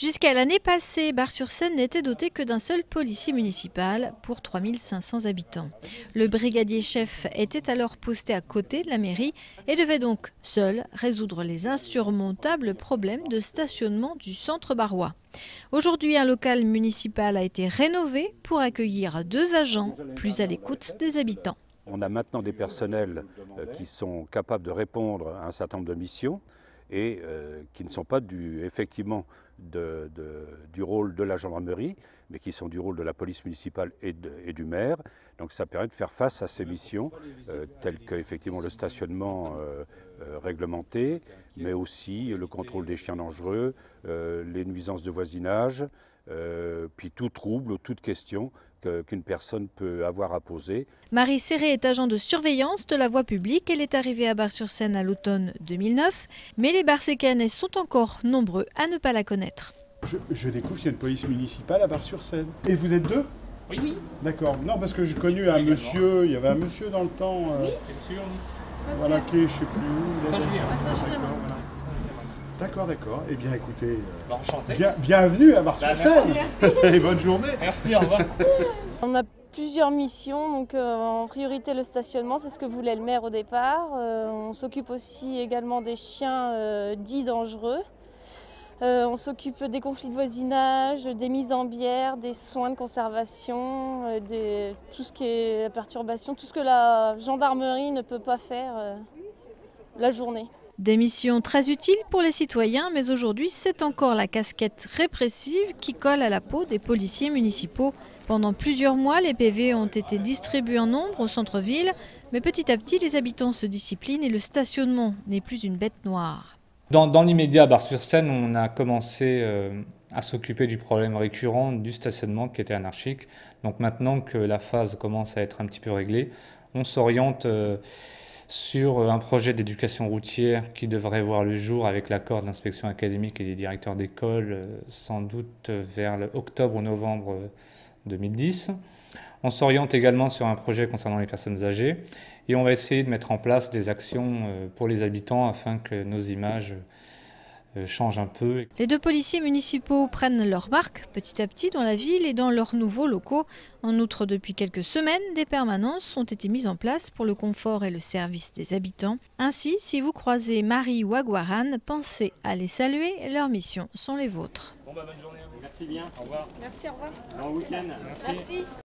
Jusqu'à l'année passée, Bar-sur-Seine n'était doté que d'un seul policier municipal pour 3500 habitants. Le brigadier chef était alors posté à côté de la mairie et devait donc seul résoudre les insurmontables problèmes de stationnement du centre barrois. Aujourd'hui, un local municipal a été rénové pour accueillir 2 agents plus à l'écoute des habitants. On a maintenant des personnels qui sont capables de répondre à un certain nombre de missions et qui ne sont pas effectivement du rôle de la gendarmerie, mais qui sont du rôle de la police municipale et du maire. Donc ça permet de faire face à ces missions, telles que effectivement le stationnement réglementé, mais aussi le contrôle des chiens dangereux, les nuisances de voisinage, puis tout trouble ou toute question qu'une personne peut avoir à poser. Marie Serré est agent de surveillance de la voie publique. Elle est arrivée à Bar-sur-Seine à l'automne 2009, mais les Bar-sécanais sont encore nombreux à ne pas la connaître. Je découvre qu'il y a une police municipale à Bar-sur-Seine. Et vous êtes 2 ? Oui. D'accord. Non, parce que j'ai connu un monsieur, il y avait un monsieur dans le temps. Oui, c'était monsieur Yoni. Voilà, qui est, je ne sais plus où. Saint-Julien. D'accord. Eh bien, écoutez, Enchanté. bienvenue à Bar-sur-Seine. Et bonne journée. Merci, au revoir. On a plusieurs missions, donc en priorité le stationnement, c'est ce que voulait le maire au départ. On s'occupe aussi également des chiens dits dangereux. On s'occupe des conflits de voisinage, des mises en bière, des soins de conservation, tout ce qui est la perturbation, tout ce que la gendarmerie ne peut pas faire la journée. Des missions très utiles pour les citoyens, mais aujourd'hui, c'est encore la casquette répressive qui colle à la peau des policiers municipaux. Pendant plusieurs mois, les PV ont été distribués en nombre au centre-ville, mais petit à petit, les habitants se disciplinent et le stationnement n'est plus une bête noire. Dans l'immédiat, à Bar-sur-Seine, on a commencé à s'occuper du problème récurrent du stationnement qui était anarchique. Donc maintenant que la phase commence à être un petit peu réglée, on s'oriente sur un projet d'éducation routière qui devrait voir le jour avec l'accord de l'inspection académique et des directeurs d'école, sans doute vers octobre ou novembre 2010. On s'oriente également sur un projet concernant les personnes âgées et on va essayer de mettre en place des actions pour les habitants afin que nos images changent un peu. Les 2 policiers municipaux prennent leur marque petit à petit dans la ville et dans leurs nouveaux locaux. En outre, depuis quelques semaines, des permanences ont été mises en place pour le confort et le service des habitants. Ainsi, si vous croisez Marie ou Aguaran, pensez à les saluer, leurs missions sont les vôtres. Bonne journée à vous. Merci bien, au revoir. Merci, au revoir. Bon week-end. Merci.